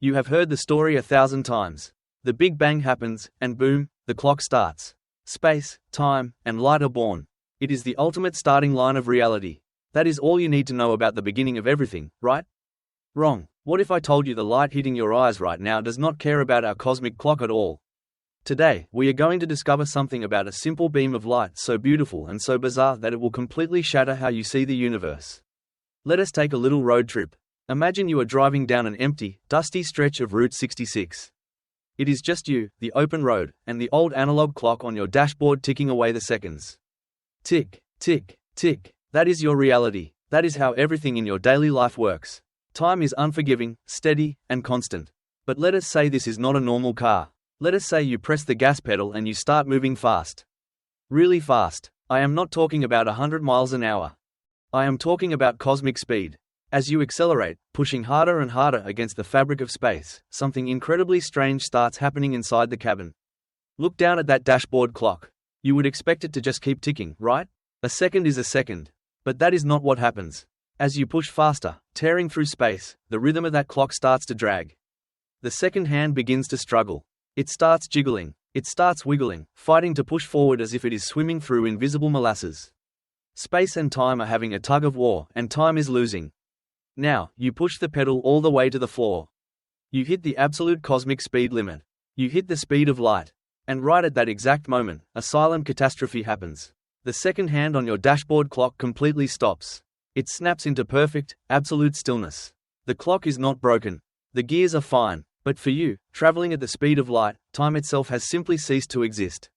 You have heard the story 1,000 times. The Big Bang happens, and boom, the clock starts. Space, time, and light are born. It is the ultimate starting line of reality. That is all you need to know about the beginning of everything, right? Wrong. What if I told you the light hitting your eyes right now does not care about our cosmic clock at all? Today, we are going to discover something about a simple beam of light so beautiful and so bizarre that it will completely shatter how you see the universe. Let us take a little road trip. Imagine you are driving down an empty, dusty stretch of Route 66. It is just you, the open road, and the old analog clock on your dashboard ticking away the seconds. Tick, tick, tick. That is your reality. That is how everything in your daily life works. Time is unforgiving, steady, and constant. But let us say this is not a normal car. Let us say you press the gas pedal and you start moving fast. Really fast. I am not talking about 100 miles an hour. I am talking about cosmic speed. As you accelerate, pushing harder and harder against the fabric of space, something incredibly strange starts happening inside the cabin. Look down at that dashboard clock. You would expect it to just keep ticking, right? A second is a second. But that is not what happens. As you push faster, tearing through space, the rhythm of that clock starts to drag. The second hand begins to struggle. It starts jiggling. It starts wiggling, fighting to push forward as if it is swimming through invisible molasses. Space and time are having a tug of war, and time is losing. Now, you push the pedal all the way to the floor. You hit the absolute cosmic speed limit. You hit the speed of light. And right at that exact moment, a silent catastrophe happens. The second hand on your dashboard clock completely stops. It snaps into perfect, absolute stillness. The clock is not broken. The gears are fine. But for you, traveling at the speed of light, time itself has simply ceased to exist.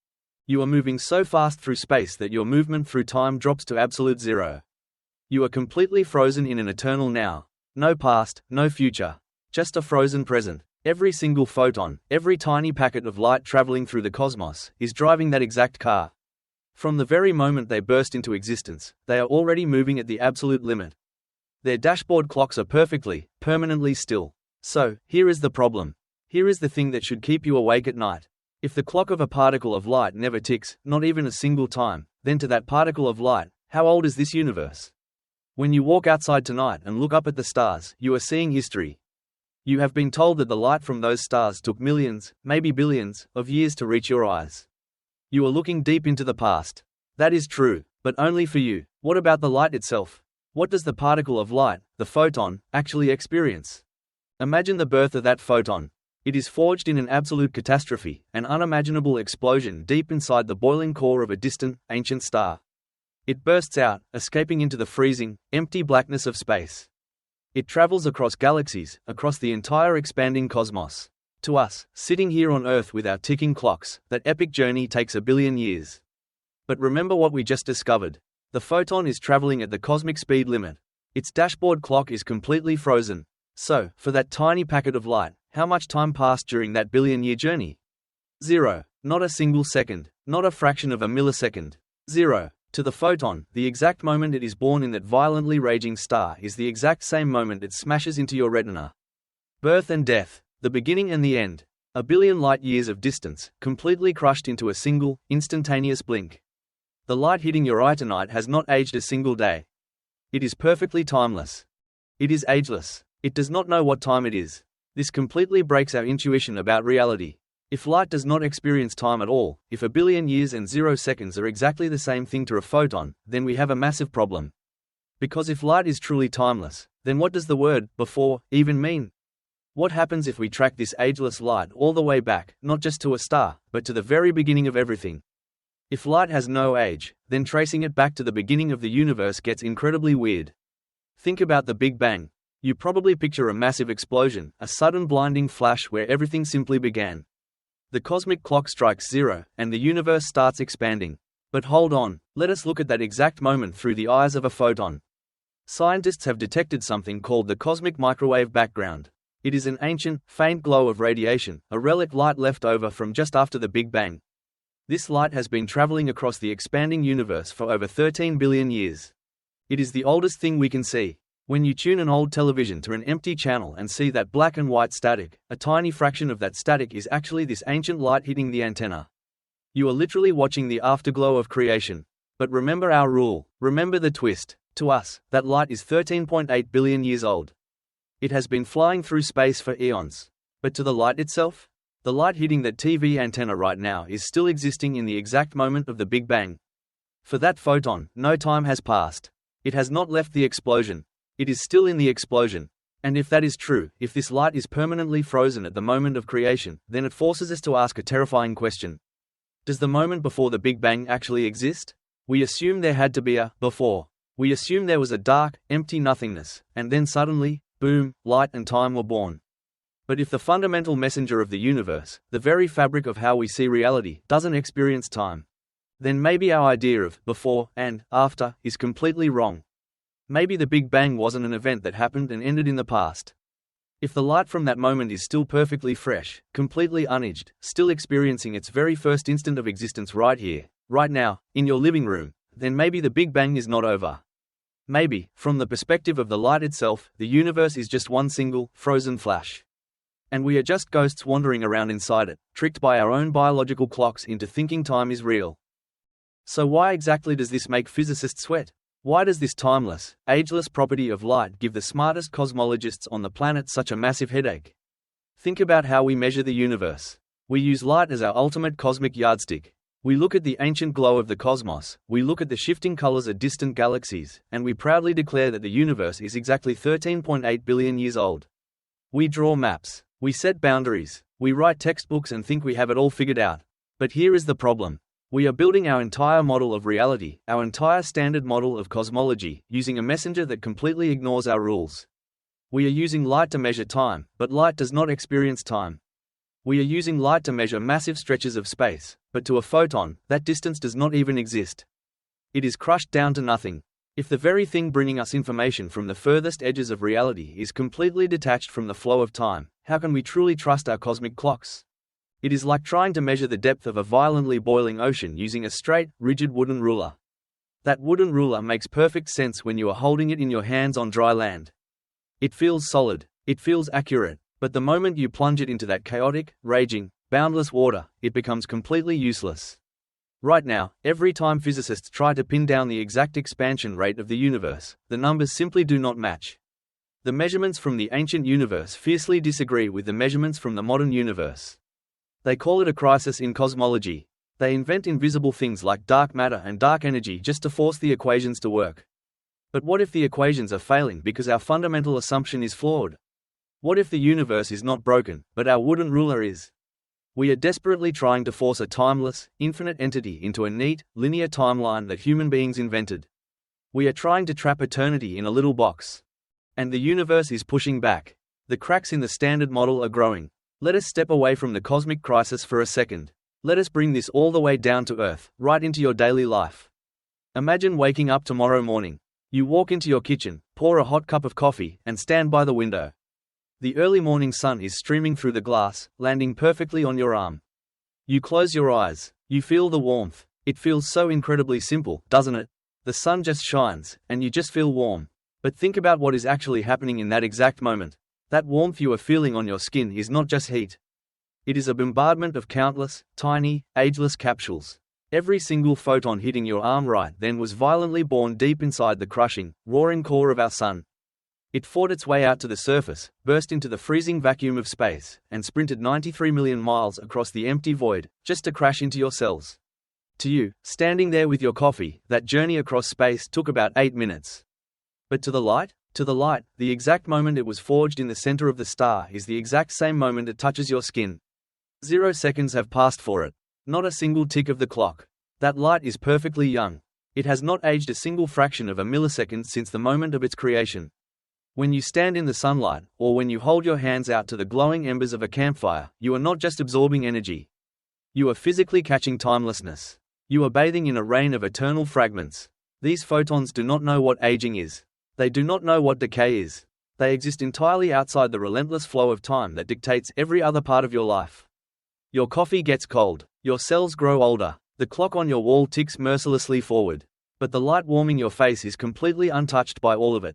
You are moving so fast through space that your movement through time drops to absolute zero. You are completely frozen in an eternal now. No past, no future. Just a frozen present. Every single photon, every tiny packet of light traveling through the cosmos, is driving that exact car. From the very moment they burst into existence, they are already moving at the absolute limit. Their dashboard clocks are perfectly, permanently still. So, here is the problem. Here is the thing that should keep you awake at night. If the clock of a particle of light never ticks, not even a single time, then to that particle of light, how old is this universe? When you walk outside tonight and look up at the stars, you are seeing history. You have been told that the light from those stars took millions, maybe billions, of years to reach your eyes. You are looking deep into the past. That is true, but only for you. What about the light itself? What does the particle of light, the photon, actually experience? Imagine the birth of that photon. It is forged in an absolute catastrophe, an unimaginable explosion deep inside the boiling core of a distant, ancient star. It bursts out, escaping into the freezing, empty blackness of space. It travels across galaxies, across the entire expanding cosmos. To us, sitting here on Earth with our ticking clocks, that epic journey takes 1 billion years. But remember what we just discovered. The photon is traveling at the cosmic speed limit. Its dashboard clock is completely frozen. So, for that tiny packet of light, how much time passed during that billion-year journey? Zero. Not a single second. Not a fraction of a millisecond. Zero. To the photon, the exact moment it is born in that violently raging star is the exact same moment it smashes into your retina. Birth and death. The beginning and the end. 1 billion light-years of distance, completely crushed into a single, instantaneous blink. The light hitting your eye tonight has not aged a single day. It is perfectly timeless. It is ageless. It does not know what time it is. This completely breaks our intuition about reality. If light does not experience time at all, if 1 billion years and 0 seconds are exactly the same thing to a photon, then we have a massive problem. Because if light is truly timeless, then what does the word before even mean? What happens if we track this ageless light all the way back, not just to a star, but to the very beginning of everything? If light has no age, then tracing it back to the beginning of the universe gets incredibly weird. Think about the Big Bang. You probably picture a massive explosion, a sudden blinding flash where everything simply began. The cosmic clock strikes zero, and the universe starts expanding. But hold on, let us look at that exact moment through the eyes of a photon. Scientists have detected something called the cosmic microwave background. It is an ancient, faint glow of radiation, a relic light left over from just after the Big Bang. This light has been traveling across the expanding universe for over 13 billion years. It is the oldest thing we can see. When you tune an old television to an empty channel and see that black and white static, a tiny fraction of that static is actually this ancient light hitting the antenna. You are literally watching the afterglow of creation. But remember our rule, remember the twist. To us, that light is 13.8 billion years old. It has been flying through space for eons. But to the light itself? The light hitting that TV antenna right now is still existing in the exact moment of the Big Bang. For that photon, no time has passed. It has not left the explosion. It is still in the explosion. And if that is true, if this light is permanently frozen at the moment of creation, then it forces us to ask a terrifying question. Does the moment before the Big Bang actually exist? We assume there had to be a before. We assume there was a dark, empty nothingness, and then suddenly, boom, light and time were born. But if the fundamental messenger of the universe, the very fabric of how we see reality, doesn't experience time, then maybe our idea of before and after is completely wrong. Maybe the Big Bang wasn't an event that happened and ended in the past. If the light from that moment is still perfectly fresh, completely unaged, still experiencing its very first instant of existence right here, right now, in your living room, then maybe the Big Bang is not over. Maybe, from the perspective of the light itself, the universe is just one single, frozen flash. And we are just ghosts wandering around inside it, tricked by our own biological clocks into thinking time is real. So why exactly does this make physicists sweat? Why does this timeless, ageless property of light give the smartest cosmologists on the planet such a massive headache? Think about how we measure the universe. We use light as our ultimate cosmic yardstick. We look at the ancient glow of the cosmos, we look at the shifting colors of distant galaxies, and we proudly declare that the universe is exactly 13.8 billion years old. We draw maps, we set boundaries, we write textbooks and think we have it all figured out. But here is the problem. We are building our entire model of reality, our entire standard model of cosmology, using a messenger that completely ignores our rules. We are using light to measure time, but light does not experience time. We are using light to measure massive stretches of space, but to a photon, that distance does not even exist. It is crushed down to nothing. If the very thing bringing us information from the furthest edges of reality is completely detached from the flow of time, how can we truly trust our cosmic clocks? It is like trying to measure the depth of a violently boiling ocean using a straight, rigid wooden ruler. That wooden ruler makes perfect sense when you are holding it in your hands on dry land. It feels solid, it feels accurate, but the moment you plunge it into that chaotic, raging, boundless water, it becomes completely useless. Right now, every time physicists try to pin down the exact expansion rate of the universe, the numbers simply do not match. The measurements from the ancient universe fiercely disagree with the measurements from the modern universe. They call it a crisis in cosmology. They invent invisible things like dark matter and dark energy just to force the equations to work. But what if the equations are failing because our fundamental assumption is flawed? What if the universe is not broken, but our wooden ruler is? We are desperately trying to force a timeless, infinite entity into a neat, linear timeline that human beings invented. We are trying to trap eternity in a little box. And the universe is pushing back. The cracks in the standard model are growing. Let us step away from the cosmic crisis for a second. Let us bring this all the way down to Earth, right into your daily life. Imagine waking up tomorrow morning. You walk into your kitchen, pour a hot cup of coffee, and stand by the window. The early morning sun is streaming through the glass, landing perfectly on your arm. You close your eyes. You feel the warmth. It feels so incredibly simple, doesn't it? The sun just shines, and you just feel warm. But think about what is actually happening in that exact moment. That warmth you are feeling on your skin is not just heat. It is a bombardment of countless, tiny, ageless capsules. Every single photon hitting your arm right then was violently born deep inside the crushing, roaring core of our sun. It fought its way out to the surface, burst into the freezing vacuum of space, and sprinted 93 million miles across the empty void, just to crash into your cells. To you, standing there with your coffee, that journey across space took about 8 minutes. But to the light? To the light, the exact moment it was forged in the center of the star is the exact same moment it touches your skin. 0 seconds have passed for it. Not a single tick of the clock. That light is perfectly young. It has not aged a single fraction of a millisecond since the moment of its creation. When you stand in the sunlight, or when you hold your hands out to the glowing embers of a campfire, you are not just absorbing energy. You are physically catching timelessness. You are bathing in a rain of eternal fragments. These photons do not know what aging is. They do not know what decay is. They exist entirely outside the relentless flow of time that dictates every other part of your life. Your coffee gets cold. Your cells grow older. The clock on your wall ticks mercilessly forward. But the light warming your face is completely untouched by all of it.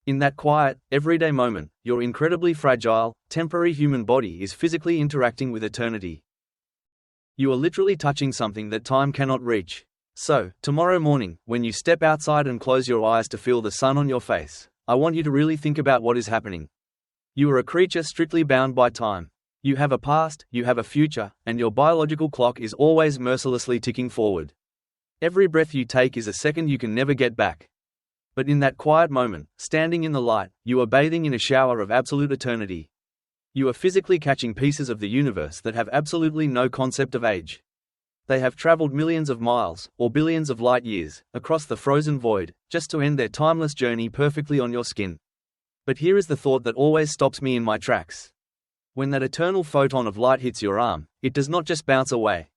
In that quiet, everyday moment, your incredibly fragile, temporary human body is physically interacting with eternity. You are literally touching something that time cannot reach. So, tomorrow morning, when you step outside and close your eyes to feel the sun on your face, I want you to really think about what is happening. You are a creature strictly bound by time. You have a past, you have a future, and your biological clock is always mercilessly ticking forward. Every breath you take is a second you can never get back. But in that quiet moment, standing in the light, you are bathing in a shower of absolute eternity. You are physically catching pieces of the universe that have absolutely no concept of age. They have traveled millions of miles, or billions of light years, across the frozen void, just to end their timeless journey perfectly on your skin. But here is the thought that always stops me in my tracks. When that eternal photon of light hits your arm, it does not just bounce away.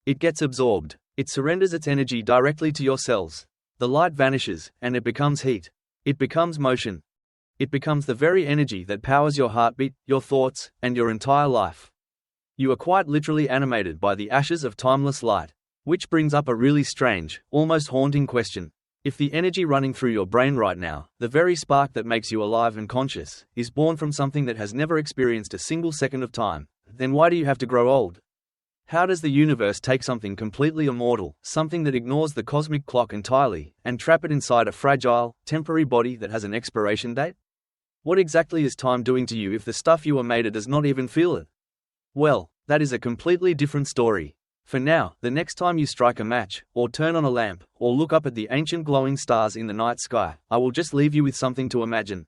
It gets absorbed. It surrenders its energy directly to your cells. The light vanishes, and it becomes heat. It becomes motion. It becomes the very energy that powers your heartbeat, your thoughts, and your entire life. You are quite literally animated by the ashes of timeless light. Which brings up a really strange, almost haunting question. If the energy running through your brain right now, the very spark that makes you alive and conscious, is born from something that has never experienced a single second of time, then why do you have to grow old? How does the universe take something completely immortal, something that ignores the cosmic clock entirely, and trap it inside a fragile, temporary body that has an expiration date? What exactly is time doing to you if the stuff you were made of does not even feel it? Well, that is a completely different story. For now, the next time you strike a match, or turn on a lamp, or look up at the ancient glowing stars in the night sky, I will just leave you with something to imagine.